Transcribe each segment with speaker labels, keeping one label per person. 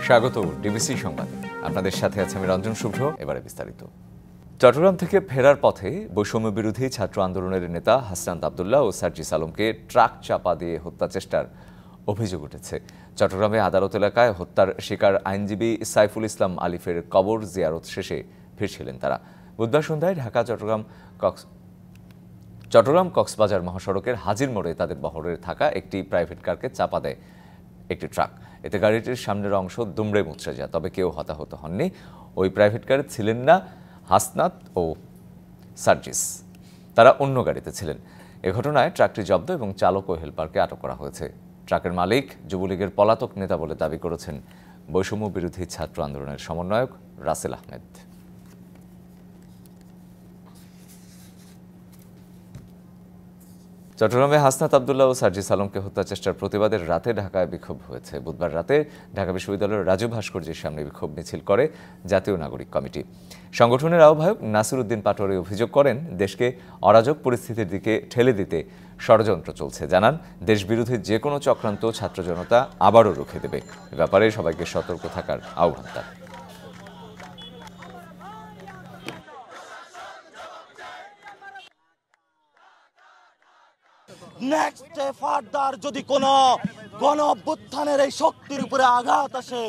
Speaker 1: স্বাগত ডিবিসি সংবাদে। আপনাদের সাথে আছে আমি রঞ্জন শুভ্র। এবারে বিস্তারিত। চট্টগ্রাম থেকে ফেরার পথে বৈষম্য বিরোধী ছাত্র আন্দোলনের নেতা হাসনাত আব্দুল্লাহ ও সার্জিস আলমকে ট্রাক চাপা দিয়ে হত্যা চেষ্টার অভিযোগ উঠেছে। চট্টগ্রামে আদালত এলাকায় হত্যার শিকার আইনজীবী সাইফুল ইসলাম আলিফের কবর জিয়ারত শেষে ফিরছিলেন তারা। বুধবার সন্ধ্যায় ঢাকা চট্টগ্রাম কক্সবাজার মহাসড়কের হাজির মোড়ে তাদের বহরে থাকা একটি প্রাইভেট কারকে চাপা দেয় একটি ট্রাক। এতে গাড়িটির সামনের অংশ দুমড়ে মুচড়ে যায়, তবে কেউ হতাহত হননি। ওই প্রাইভেট কারে ছিলেন না হাসনাত ও সার্জিস, তারা অন্য গাড়িতে ছিলেন। এ ঘটনায় ট্রাকটি জব্দ এবং চালক ও হেলপারকে আটক করা হয়েছে। ট্রাকের মালিক যুবলীগের পলাতক নেতা বলে দাবি করেছেন বৈষম্য বিরোধী ছাত্র আন্দোলনের সমন্বয়ক রাসেল আহমেদ। চট্টগ্রামে হাসনাত আব্দুল্লাহ ও সার্জিস আলমকে হত্যা চেষ্টার প্রতিবাদের রাতে ঢাকায় বিক্ষোভ হয়েছে। বুধবার রাতে ঢাকা বিশ্ববিদ্যালয়ের রাজু ভাস্কর্যের সামনে বিক্ষোভ মিছিল করে জাতীয় নাগরিক কমিটি। সংগঠনের আহ্বায়ক নাসির উদ্দিন পাটোয়ারি অভিযোগ করেন, দেশকে অরাজক পরিস্থিতির দিকে ঠেলে দিতে ষড়যন্ত্র চলছে। জানান, দেশবিরোধী যে কোনো চক্রান্ত ছাত্র জনতা আবারও রুখে দেবে। এ ব্যাপারে সবাইকে সতর্ক থাকার আহ্বান তার।
Speaker 2: নেক্সট ফার্দার যদি কোনো গণ অভ্যুত্থানের এই শক্তির উপরে আঘাত আসে,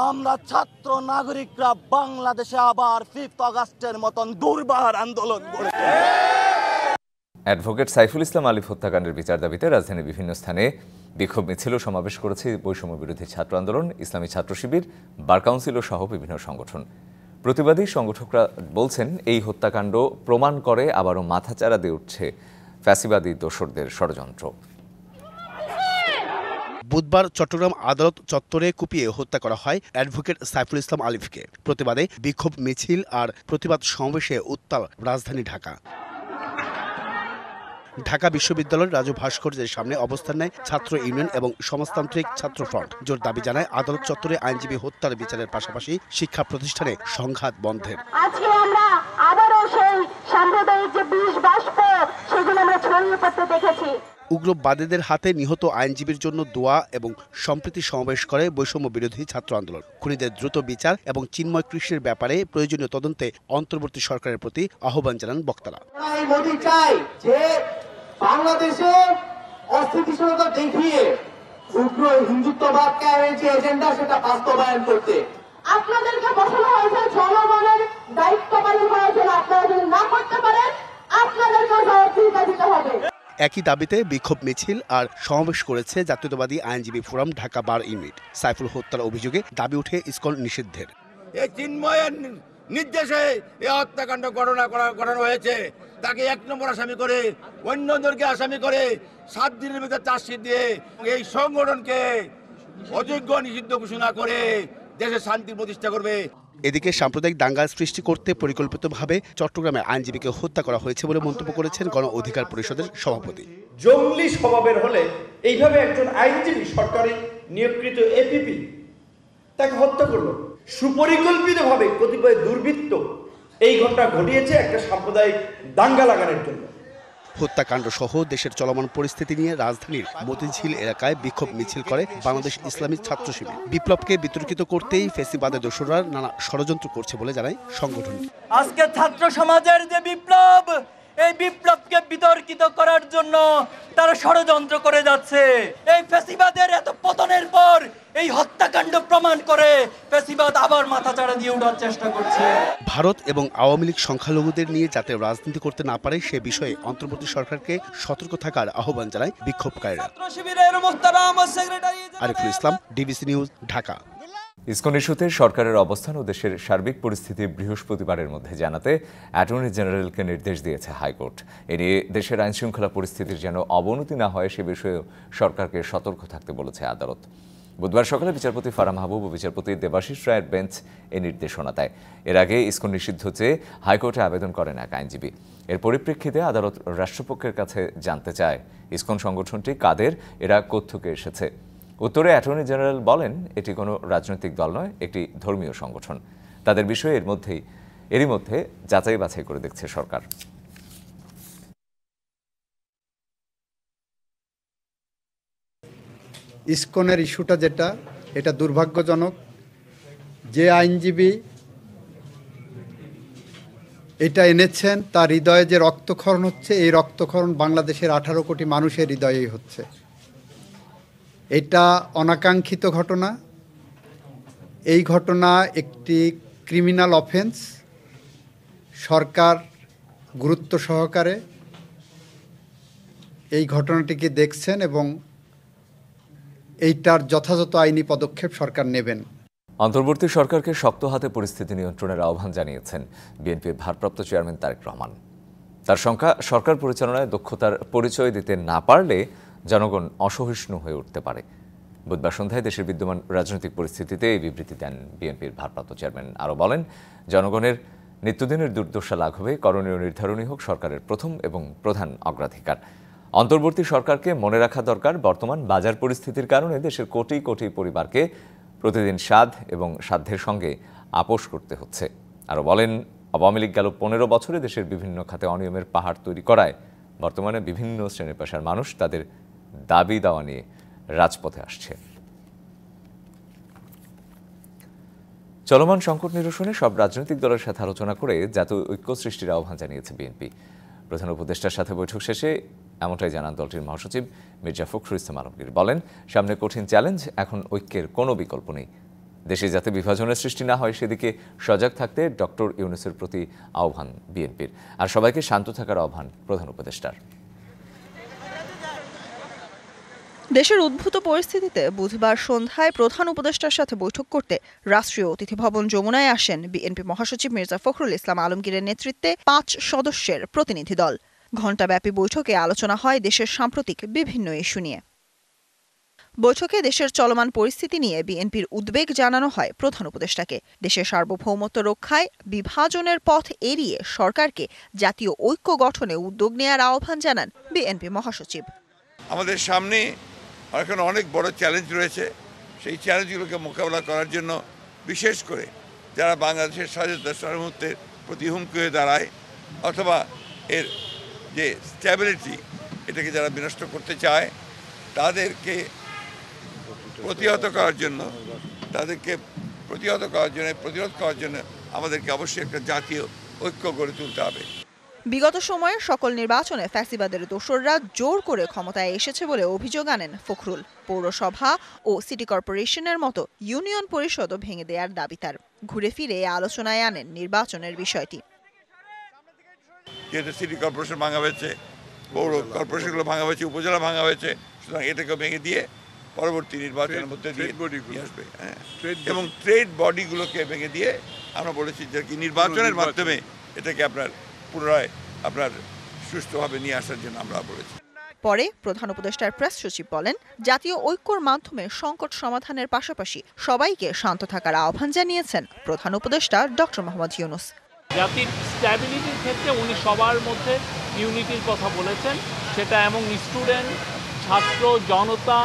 Speaker 2: আমরা ছাত্র নাগরিকরা বাংলাদেশে আবার 5 আগস্টের মতন দুর্বার আন্দোলন গড়ে।
Speaker 1: অ্যাডভোকেট সাইফুল ইসলাম আলিফ হত্যাকাণ্ডের বিচার দাবিতে রাজধানীর বিভিন্ন স্থানে বিক্ষোভ মিছিল ও সমাবেশ করেছে বৈষম্য বিরোধী ছাত্র আন্দোলন, ইসলামী ছাত্র শিবির, বার কাউন্সিল সহ বিভিন্ন সংগঠন। প্রতিবাদী সংগঠকরা বলছেন, এই হত্যাকাণ্ড প্রমাণ করে আবারও মাথাচাড়া দিয়ে উঠছে ফ্যাসিবাদী দোসরদের ষড়যন্ত্র।
Speaker 3: বুধবার চট্টগ্রাম আদালত চত্বরে কুপিয়ে হত্যা করা হয় অ্যাডভোকেট সাইফুল ইসলাম আলিফকে। প্রতিবাদে বিক্ষোভ মিছিল আর প্রতিবাদ সমাবেশে উত্তাল রাজধানী ঢাকা। ঢাকা বিশ্ববিদ্যালয়ের রাজু ভাস্কর্যের সামনে অবস্থান নেয় ছাত্র ইউনিয়ন এবং সমাজতান্ত্রিক ছাত্র ফ্রন্ট। জোর দাবি জানায় আদালত চত্বরে আইনজীবী হত্যার বিচারের পাশাপাশি শিক্ষা প্রতিষ্ঠানে সংঘাত বন্ধের।
Speaker 4: আজকে আমরা আবারও সেই সাম্প্রদায়িক যে বিষ বাষ্প সেগুলো আমরা ছড়িয়ে পড়তে দেখেছি।
Speaker 3: উগ্রবাদীদের হাতে নিহত আইনজীবীর জন্য দোয়া এবং সম্প্রীতি সমাবেশ করে বৈষম্য বিরোধী ছাত্র আন্দোলন। খুনিদের দ্রুত বিচার এবং চিন্ময় কৃষ্ণের ব্যাপারে প্রয়োজনীয় তদন্তে অন্তর্বর্তী সরকারের প্রতি আহ্বান জানান বক্তারা।
Speaker 5: মোদি চাই যে বাংলাদেশে অস্থিতিশীলতা দেখিয়ে উগ্র হিন্দুত্ববাদ যে এজেন্ডা সেটা বাস্তবায়ন করতে।
Speaker 4: আপনাদেরকে বসানো হয়েছে জনগণের দায়িত্ব পালন করার জন্য। আপনারা যদি না করতে পারেন আপনাদেরকে জবাবদিহিতা দিতে হবে।
Speaker 3: একই দাবিতে বিক্ষোভ মিছিল আর সমাবেশ করেছে জাতীয়তাবাদী আইনজীবী ফোরাম ঢাকা বার ইউনিট। সাইফুল হত্যার অভিযোগে দাবি উঠে ইসকন নিষিদ্ধের।
Speaker 6: এই চিন্ময়ের নির্দেশে এই হত্যাকাণ্ড করানো হয়েছে। তাকে 1 নম্বর আসামি করে অন্যদেরকে আসামি করে 7 দিনের ভিতরে চার্জশিট দিয়ে এই সংগঠনকে অযোগ্য নিষিদ্ধ ঘোষণা করে দেশে শান্তি প্রতিষ্ঠা করবে।
Speaker 3: এদিকে সাম্প্রদায়িক দাঙ্গা সৃষ্টি করতে পরিকল্পিতভাবে চট্টগ্রামে আইনজীবীকে হত্যা করা হয়েছে বলে মন্তব্য করেছেন গণ অধিকার পরিষদের সভাপতি।
Speaker 7: জঙ্গলি স্বভাবের হলে এইভাবে একজন আইনজীবী সরকারি নিয়োগকৃত এপিপি তাকে হত্যা করলো। সুপরিকল্পিতভাবে কতিপয় দুর্বৃত্ত এই ঘটনা ঘটিয়েছে একটা সাম্প্রদায়িক দাঙ্গা লাগানোর জন্য।
Speaker 3: হত্যাকাণ্ড সহ দেশের চলমান পরিস্থিতি নিয়ে রাজধানীর মতিঝিল এলাকায় বিক্ষোভ মিছিল করে বাংলাদেশ ইসলামী ছাত্র শিবির। বিপ্লবকে বিতর্কিত করতেই ফ্যাসিবাদের দোসররা নানা ষড়যন্ত্র করছে বলে জানায় সংগঠনটি।
Speaker 2: আজকে ছাত্র সমাজের যে বিপ্লব, এই বিপ্লবকে বিতর্কিত করার জন্য তারা ষড়যন্ত্র করে যাচ্ছে। এই ফ্যাসিবাদের এত পতনের পর এই হত্যাকাণ্ড প্রমাণ করে ফ্যাসিবাদ আবার মাথাচাড়া দিয়ে ওঠার চেষ্টা করছে।
Speaker 3: ভারত এবং আওয়ামী লীগ সংখ্যালঘুদের নিয়ে যাতে রাজনীতি করতে না পারে সে বিষয়ে অন্তর্বর্তী সরকারকে সতর্ক থাকার আহ্বান জানায় বিক্ষোভকারীরা। Ariful Islam, DBC news, Dhaka.
Speaker 1: ISKCON ইস্যুতে সরকারের অবস্থান ও দেশের সার্বিক পরিস্থিতি বৃহস্পতিবারের মধ্যে জানাতে অ্যাটর্নি জেনারেলকে নির্দেশ দিয়েছে হাইকোর্ট। এ নিয়ে দেশের আইনশৃঙ্খলা পরিস্থিতির যেন অবনতি না হয় সে বিষয়েও সরকারকে সতর্ক থাকতে বলেছে আদালত। বুধবার সকালে বিচারপতি ফারা মাহবুব ও বিচারপতি দেবাশিস রায়ের বেঞ্চ এই নির্দেশনা দেয়। এর আগে ইসকন নিষিদ্ধ চেয়ে হাইকোর্টে আবেদন করেন এক আইনজীবী। এর পরিপ্রেক্ষিতে আদালত রাষ্ট্রপক্ষের কাছে জানতে চায় ইসকন সংগঠনটি কাদের, এরা কোত্থেকে এসেছে। উত্তরে অ্যাটর্নি জেনারেল বলেন, এটি কোনো রাজনৈতিক দল নয়, একটি ধর্মীয় সংগঠন। তাদের বিষয়ে এরই মধ্যে যাচাই বাছাই করে দেখছে সরকার।
Speaker 8: ইসকনের ইস্যুটা যেটা, এটা দুর্ভাগ্যজনক যে আইনজীবী এটা এনেছেন তার হৃদয়ে যে রক্তক্ষরণ হচ্ছে, এই রক্তক্ষরণ বাংলাদেশের 18 কোটি মানুষের হৃদয়েই হচ্ছে। এটা অনাকাঙ্ক্ষিত ঘটনা। এই ঘটনা একটি ক্রিমিনাল অফেন্স। সরকার গুরুত্ব সহকারে এই ঘটনাটিকে দেখছেন এবং এইটার যথাযথ আইনি পদক্ষেপ সরকার নেবেন।
Speaker 1: অন্তর্বর্তী সরকারকে শক্ত হাতে পরিস্থিতি নিয়ন্ত্রণের আহ্বান জানিয়েছেন বিএনপির ভারপ্রাপ্ত চেয়ারম্যান তারেক রহমান। তার সংখ্যা সরকার পরিচালনায় দক্ষতার পরিচয় দিতে না পারলে জনগণ অসহিষ্ণু হয়ে উঠতে পারে। বুধবার সন্ধ্যায় দেশের বিদ্যমান রাজনৈতিক পরিস্থিতিতে এই বিবৃতি দেন বিএনপির ভারপ্রাপ্ত চেয়ারম্যান। আরও বলেন, জনগণের নিত্যদিনের দুর্দশা লাঘবে করণীয় নির্ধারণই হোক সরকারের প্রথম এবং প্রধান অগ্রাধিকার। অন্তর্বর্তী সরকারকে মনে রাখা দরকার, বর্তমান বাজার পরিস্থিতির কারণে দেশের কোটি কোটি পরিবারকে প্রতিদিন স্বাদ এবং সাধ্যের সঙ্গে আপোষ করতে হচ্ছে। আরও বলেন, আওয়ামী লীগ গেল 15 বছরে দেশের বিভিন্ন খাতে অনিয়মের পাহাড় তৈরি করায় বর্তমানে বিভিন্ন শ্রেণী পেশার মানুষ তাদের দাবি দাওয়া নিয়ে রাজপথে আসছে। চলমান সংকট নিরসনে সব রাজনৈতিক দলের সাথে আলোচনা করে জাতীয় ঐক্য সৃষ্টির আহ্বান জানিয়েছে বিএনপি। প্রধান উপদেষ্টার সাথে বৈঠক শেষে এমনটাই জানান দলটির মহাসচিব মির্জা ফখরুল ইসলাম আলমগীর। বলেন, সামনে কঠিন চ্যালেঞ্জ, এখন ঐক্যের কোনো বিকল্প নেই। দেশে যাতে বিভাজনের সৃষ্টি না হয় সেদিকে সজাগ থাকতে ডক্টর ইউনূসের প্রতি আহ্বান বিএনপির, আর সবাইকে শান্ত থাকার আহ্বান প্রধান উপদেষ্টার।
Speaker 9: দেশের উদ্ভূত পরিস্থিতিতে বুধবার সন্ধ্যায় প্রধান উপদেষ্টার সাথে বৈঠক করতে রাষ্ট্রীয় অতিথি ভবন যমুনায় আসেন বিএনপি মহাসচিব মির্জা ফখরুল ইসলাম আলমগীরের নেতৃত্বে 5 সদস্যের প্রতিনিধি দল। ঘণ্টাব্যাপী বৈঠকে আলোচনা হয় দেশের সাম্প্রতিক বিভিন্ন ইস্যু নিয়ে। বৈঠকে দেশের চলমান পরিস্থিতি নিয়ে বিএনপির উদ্বেগ জানানো হয় প্রধান উপদেষ্টাকে। দেশের সার্বভৌমত্ব রক্ষায় বিভাজনের পথ এড়িয়ে সরকারকে জাতীয় ঐক্য গঠনে উদ্যোগ নেওয়ার আহ্বান জানান বিএনপি মহাসচিব।
Speaker 6: আমাদের সামনে এখন অনেক বড় চ্যালেঞ্জ রয়েছে। সেই চ্যালেঞ্জগুলোকে মোকাবেলা করার জন্য বিশেষ করে যারা বাংলাদেশের স্বাধীনতা সার্বভৌমত্বের প্রতি হুমকি হয়ে দাঁড়ায় অথবা এর যে স্ট্যাবিলিটি এটাকে যারা বিনষ্ট করতে চায় তাদেরকে প্রতিহত করার জন্য প্রতিরোধ করার জন্য আমাদেরকে অবশ্যই একটা জাতীয় ঐক্য গড়ে তুলতে হবে।
Speaker 9: বিগত সময়ে সকল নির্বাচনে ফ্যাসিবাদের দোসররা জোর করে ক্ষমতায় এসেছে বলে অভিযোগ আনেন ফখরুল। পৌরসভা ও সিটি কর্পোরেশনের মতো ইউনিয়ন পরিষদও ভেঙে দেওয়ার দাবি তার। ঘুরে ফিরে আলোচনায় আনেন নির্বাচনের বিষয়টি।
Speaker 6: যেহেতু সিটি কর্পোরেশন ভাঙা হয়েছে, পৌর কর্পোরেশনগুলো ভাঙা হয়েছে, উপজেলা ভাঙা হয়েছে, সুতরাং এটাকে ভেঙে দিয়ে পরবর্তী নির্বাচনের মধ্যে দিয়ে আসবে এবং ট্রেড বডিগুলোকে ভেঙে দিয়ে আমরা বলেছি যে কি নির্বাচনের মাধ্যমে এটাকে আপনার পুনরায় আপনার সুষ্ঠুভাবে নিয়ে আসার জন্য আমরা বলেছি।
Speaker 9: পরে প্রধান উপদেষ্টার প্রেস সচিব বলেন, জাতীয় ঐক্যর মাধ্যমে সংকট সমাধানের পাশাপাশি সবাইকে শান্ত থাকার আহ্বান জানিয়েছেন প্রধান উপদেষ্টা ডক্টর মোহাম্মদ ইউনূস।
Speaker 10: জাতির স্ট্যাবিলিটির ক্ষেত্রে উনি সবার মধ্যে ইউনিটির কথা বলেছেন, সেটা এমন স্টুডেন্ট, ছাত্র, জনতা,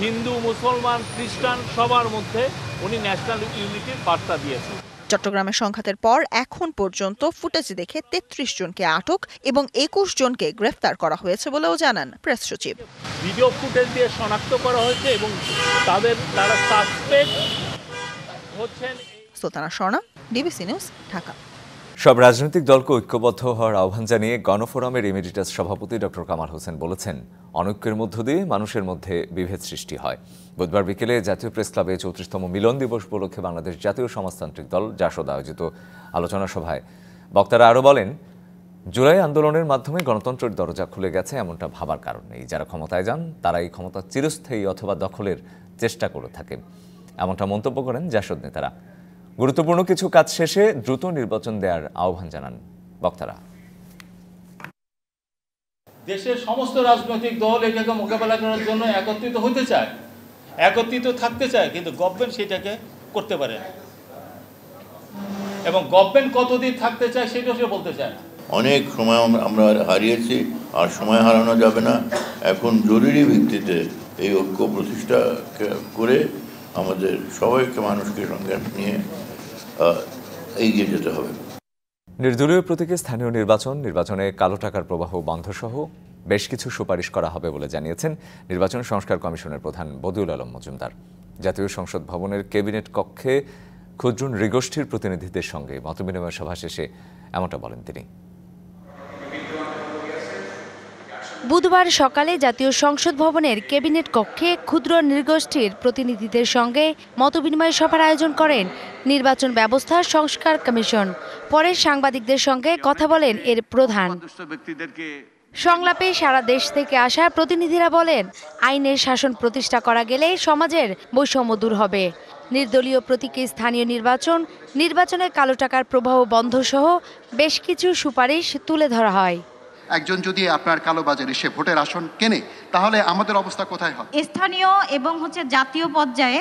Speaker 10: হিন্দু, মুসলমান, খ্রিস্টান সবার মধ্যে উনি ন্যাশনাল ইউনিটির বার্তা দিয়েছেন।
Speaker 9: চট্টগ্রামের সংঘাতের পর এখন পর্যন্ত ফুটেজ দেখে 33 জনকে আটক এবং 21 জনকে গ্রেফতার করা হয়েছে বলেও জানান প্রেস সচিব।
Speaker 10: ভিডিও ফুটেজ দিয়ে শনাক্ত করা হয়েছে এবং তারা সাসপেক্ট হচ্ছেন।
Speaker 9: Sultana Swarna, DBC news, Dhaka.
Speaker 1: সব রাজনৈতিক দলকে ঐক্যবদ্ধ হওয়ার আহ্বান জানিয়ে গণফোরামের এমিরিটাস সভাপতি ডক্টর কামাল হোসেন বলেছেন, অনৈক্যের মধ্য দিয়ে মানুষের মধ্যে বিভেদ সৃষ্টি হয়। বুধবার বিকেলে জাতীয় প্রেস ক্লাবে 34তম মিলন দিবস উপলক্ষে বাংলাদেশ জাতীয় সমাজতান্ত্রিক দল জাসদ আয়োজিত আলোচনা সভায় বক্তারা আরও বলেন, জুলাই আন্দোলনের মাধ্যমে গণতন্ত্রের দরজা খুলে গেছে এমনটা ভাবার কারণ নেই। যারা ক্ষমতায় যান তারা এই ক্ষমতা চিরস্থায়ী অথবা দখলের চেষ্টা করে থাকে, এমনটা মন্তব্য করেন জাসদ নেতারা। গুরুত্বপূর্ণ কিছু কাজ শেষে দ্রুত নির্বাচন দেওয়ার আহ্বান জানান বক্তারা।
Speaker 10: দেশের সমস্ত রাজনৈতিক দল এটাকে মোকাবেলা করার জন্য একত্রিত হতে চায়, একত্রিত থাকতে চায়, কিন্তু গভর্নমেন্ট সেটাকে করতে পারে না এবং গভর্নমেন্ট কতদিন থাকতে চায় সেটাও সে বলতে চায় না।
Speaker 11: অনেক সময় আমরা হারিয়েছি, আর সময় হারানো যাবে না। এখন জরুরি ভিত্তিতে এই ঐক্য প্রতিষ্ঠা করে আমাদের সবাইকে মানুষকে সঙ্গে নিয়ে এগিয়ে যেতে হবে।
Speaker 1: নির্দলীয় প্রতীকে স্থানীয় নির্বাচনে কালো টাকার প্রবাহ বন্ধসহ বেশ কিছু সুপারিশ করা হবে বলে জানিয়েছেন নির্বাচন সংস্কার কমিশনের প্রধান বদিউল আলম মজুমদার। জাতীয় সংসদ ভবনের ক্যাবিনেট কক্ষে ক্ষুদ্র নৃগোষ্ঠীর প্রতিনিধিদের সঙ্গে মতবিনিময় সভা শেষে এমনটা বলেন তিনি।
Speaker 12: বুধবার সকালে জাতীয় সংসদ ভবনের ক্যাবিনেট কক্ষে ক্ষুদ্র নৃগোষ্ঠীর প্রতিনিধিদের সঙ্গে মতবিনিময় সভার আয়োজন করেন নির্বাচন ব্যবস্থা সংস্কার কমিশন। পরে সাংবাদিকদের সঙ্গে কথা বলেন এর প্রধান। সংলাপে সারা দেশ থেকে আসা প্রতিনিধিরা বলেন, আইনের শাসন প্রতিষ্ঠা করা গেলে সমাজের বৈষম্য দূর হবে। নির্দলীয় প্রতীকে স্থানীয় নির্বাচনে কালো টাকার প্রবাহ বন্ধ সহ বেশ কিছু সুপারিশ তুলে ধরা হয়।
Speaker 13: একজন যদি আপনার কালোবাজারে সে ভোটের আসন কেনে, তাহলে আমাদের অবস্থা কোথায় হবে?
Speaker 14: স্থানীয় এবং জাতীয় পর্যায়ে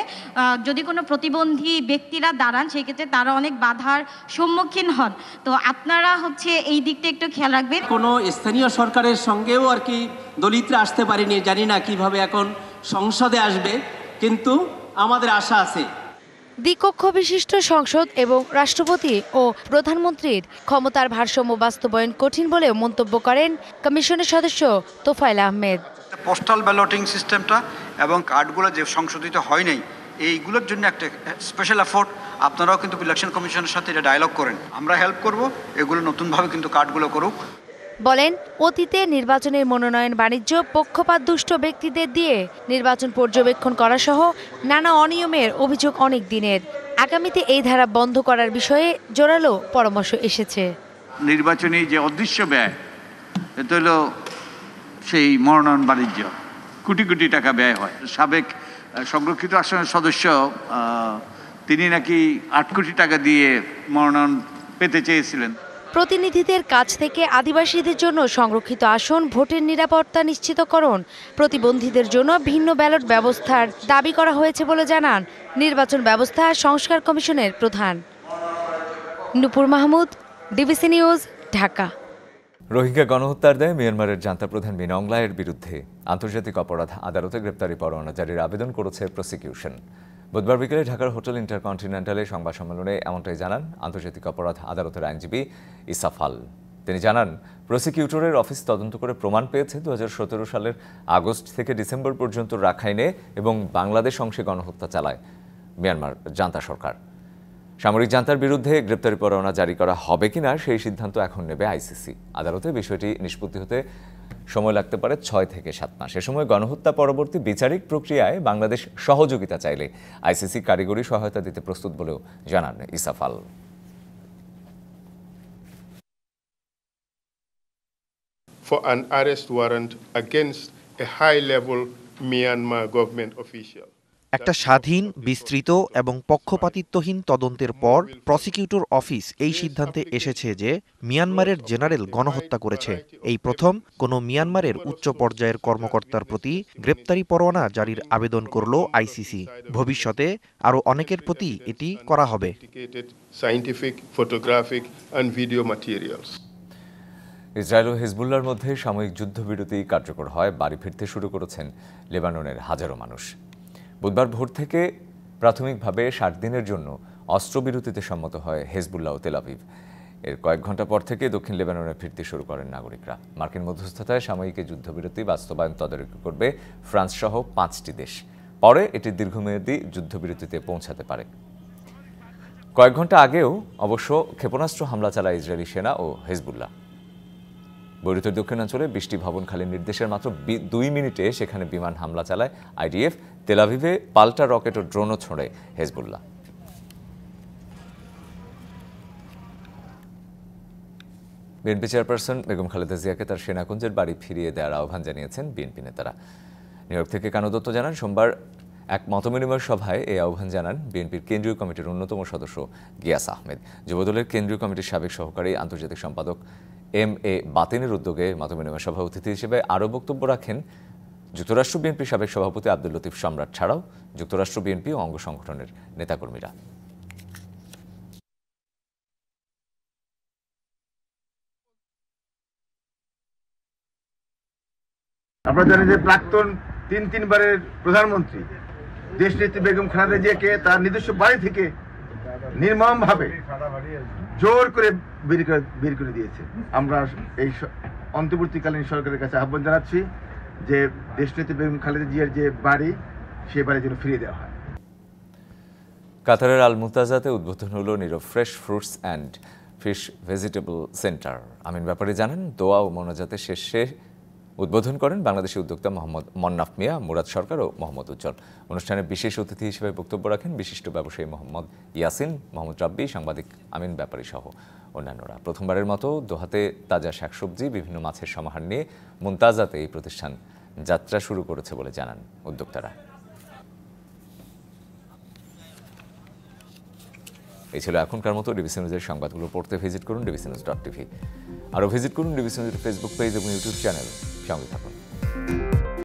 Speaker 14: যদি কোনো প্রতিবন্ধী ব্যক্তিরা দাঁড়ান, সেই ক্ষেত্রে তারা অনেক বাধার সম্মুখীন হন। তো আপনারা এই দিকটা একটু খেয়াল রাখবেন।
Speaker 15: কোনো স্থানীয় সরকারের সঙ্গেও আর কি দলিতরা আসতে পারেনি, জানি না কিভাবে এখন সংসদে আসবে, কিন্তু আমাদের আশা আছে।
Speaker 12: দ্বিকক্ষ বিশিষ্ট সংসদ এবং রাষ্ট্রপতি ও প্রধানমন্ত্রীর ক্ষমতার ভারসাম্য বাস্তবায়ন কঠিন বলেও মন্তব্য করেন কমিশনের সদস্য তোফায়েল আহমেদ।
Speaker 16: পোস্টাল ব্যালটিং সিস্টেমটা এবং কার্ডগুলো যে সংশোধিত হয় নাই, এইগুলোর জন্য একটা স্পেশাল এফোর্ট আপনারাও কিন্তু ইলেকশন কমিশনের সাথে এটা ডায়ালগ করেন, আমরা হেল্প করব, এগুলো নতুনভাবে কিন্তু কার্ডগুলো করুক।
Speaker 12: বলেন, অতীতে নির্বাচনের মনোনয়ন বাণিজ্য পক্ষপাত দুষ্ট ব্যক্তিদের দিয়ে নির্বাচন পর্যবেক্ষণ করা সহ নানা অনিয়মের অভিযোগ অনেক দিনের। আগামীতে এই ধারা বন্ধ করার বিষয়ে জোরালো পরামর্শ এসেছে।
Speaker 17: নির্বাচনী যে অদৃশ্য ব্যয়, এটা হলো সেই মনোনয়ন বাণিজ্য, কোটি কোটি টাকা ব্যয় হয়। সাবেক সংরক্ষিত আসনের সদস্য তিনি নাকি 8 কোটি টাকা দিয়ে মনোনয়ন পেতে চেয়েছিলেন।
Speaker 12: প্রতিনিধিদের কাছ থেকে আদিবাসীদের জন্য সংরক্ষিত আসন ভোটের নিরাপত্তা নিশ্চিতকরণ, প্রতিবন্ধীদের জন্য ভিন্ন ব্যালট ব্যবস্থার দাবি করা হয়েছে বলে জানান নির্বাচন ব্যবস্থা সংস্কার কমিশনের প্রধান। নূপুর মাহমুদ, ডিবিসি নিউজ, ঢাকা।
Speaker 1: রোহিঙ্গা গণহত্যার দায়ে মিয়ানমারের জান্তা প্রধান মিন অং হ্লাইয়ের বিরুদ্ধে আন্তর্জাতিক অপরাধ আদালতে গ্রেপ্তারি পরোয়ানা জারির আবেদন করেছে প্রসিকিউশন। বুধবার বিকেলে ঢাকার হোটেল ইন্টারকন্টিনেন্টালে সংবাদ সম্মেলনে এমনটাই জানান আন্তর্জাতিক অপরাধ আদালতের আইনজীবী ইসাফাল। তিনি জানান, প্রসিকিউটরের অফিস তদন্ত করে প্রমাণ পেয়েছে 2017 সালের আগস্ট থেকে ডিসেম্বর পর্যন্ত রাখাইনে এবং বাংলাদেশ অংশে গণহত্যা চালায় মিয়ানমার জান্তা সরকার। সামরিক জান্তার বিরুদ্ধে গ্রেপ্তারি পরোয়ানা জারি করা হবে কিনা সেই সিদ্ধান্ত এখন নেবে আইসিসি। আদালতে বিষয়টি নিষ্পত্তি হতে সময় লাগতে পারে 6 থেকে 7 মাস। এ সময় গণহত্যা পরবর্তী বিচারিক প্রক্রিয়ায় বাংলাদেশ সহযোগিতা চাইলে আইসিসি কারিগরি সহায়তা দিতে প্রস্তুত বলেও জানান ইসাফাল।
Speaker 18: For an arrest warrant against a high-level Myanmar government official.
Speaker 19: একটা স্বাধীন, বিস্তৃত এবং পক্ষপাতিত্বহীন তদন্তের পর প্রসিকিউটর অফিস এই সিদ্ধান্তে এসেছে যে মিয়ানমারের জেনারেল গণহত্যা করেছে। এই প্রথম কোনো মিয়ানমারের উচ্চ পর্যায়ের কর্মকর্তার প্রতি গ্রেপ্তারি পরোয়ানা জারির আবেদন করল আইসিসি। ভবিষ্যতে আরও অনেকের প্রতি এটি করা হবে।
Speaker 18: Scientific, photographic and video materials.
Speaker 1: Israel ও হিজবুল্লাহর মধ্যে সাময়িক যুদ্ধবিরতি কার্যকর হয়, বাড়ি ফিরতে শুরু করেছেন লেবাননের হাজারো মানুষ। বুধবার ভোর থেকে প্রাথমিকভাবে 60 দিনের জন্য অস্ত্রবিরতিতে সম্মত হয় হিজবুল্লাহ ও তেল আভিভ। এর কয়েক ঘন্টা পর থেকে দক্ষিণ লেবাননে ফিরতে শুরু করেন নাগরিকরা। মার্কিন মধ্যস্থতায় সাময়িক যুদ্ধবিরতি বাস্তবায়ন তদারকি করবে ফ্রান্স সহ 5টি দেশ। পরে এটি দীর্ঘমেয়াদী যুদ্ধবিরতিতে পৌঁছাতে পারে। কয়েক ঘন্টা আগেও অবশ্য ক্ষেপণাস্ত্র হামলা চালায় ইসরায়েলি সেনা ও হিজবুল্লাহ। বৈরুতের দক্ষিণাঞ্চলে বৃষ্টি ভবন খালির নির্দেশের মাত্র 2 মিনিটে সেখানে বিমান হামলা চালায় আইডিএফ। তেল আভিভে পাল্টা রকেট ও ড্রোনও ছোড়ে Hezbollah. BNP chairperson Begum Khaleda জিয়াকে তার সেনাকুঞ্জের বাড়ি ফিরিয়ে দেওয়ার আহ্বান জানিয়েছেন বিএনপি নেতারা। নিউ ইয়র্ক থেকে কানু দত্ত জানান, সোমবার এক মতবিনিময় সভায় এই আহ্বান জানান বিএনপির কেন্দ্রীয় কমিটির অন্যতম সদস্য গিয়াস আহমেদ। যুবদলের কেন্দ্রীয় কমিটির সাবেক সহকারী আন্তর্জাতিক সম্পাদক এম.এ. বাতিনের উদ্যোগে মতবিনিময় সভা অতিথি হিসেবে আরও বক্তব্য রাখেন যুক্তরাষ্ট্র বিএনপির সাবেক সভাপতি আব্দুল লতিফ সম্রাট ছাড়াও যুক্তরাষ্ট্র বিএনপি ও অঙ্গ সংগঠনের নেতাকর্মীরা।
Speaker 6: আপনারা জানেন যে প্রাক্তন 3 বারের প্রধানমন্ত্রী দেশনেত্রী বেগম খালেদা জিয়াকে তার নিজস্ব বাড়ি থেকে নির্মমভাবে জোর করে বের করে দিয়েছে। আমরা এই অন্তর্বর্তীকালীন সরকারের কাছে আহ্বান জানাচ্ছি যে দেশনেত্রী বেগম খালেদা জিয়ার যে বাড়ি, সে বাড়ি যেন ফিরিয়ে দেওয়া হয়।
Speaker 1: কাতারের আল মুতাজাতে উদ্বোধন হলো Nirob fresh fruits and fish vegetable centre. আমিন ব্যাপারে জানেন, দোয়া ও মোনাজাতের শেষে উদ্বোধন করেন বাংলাদেশি উদ্যোক্তা মোহাম্মদ মন্নাফ মিয়া, মুরাদ সরকার ও মোহাম্মদ উজ্জ্বল। অনুষ্ঠানে বিশেষ অতিথি হিসেবে বক্তব্য রাখেন বিশিষ্ট ব্যবসায়ী মোহাম্মদ ইয়াসিন, মোহাম্মদ রাব্বি, সাংবাদিক আমিন ব্যাপারী সহ অন্যান্যরা। প্রথমবারের মতো দোহাতে তাজা শাকসবজি, বিভিন্ন মাছের সমাহার নিয়ে মুনতাজাতে এই প্রতিষ্ঠান যাত্রা শুরু করেছে বলে জানান উদ্যোক্তারা। এই ছিল এখনকার মতো। ডিবিসি নিউজের সংবাদগুলো পড়তে ভিজিট করুন dbcnews.tv। আরও ভিজিট করুন ডিবিসি নিউজের ফেসবুক পেজ এবং ইউটিউব চ্যানেল। সঙ্গে থাকুন।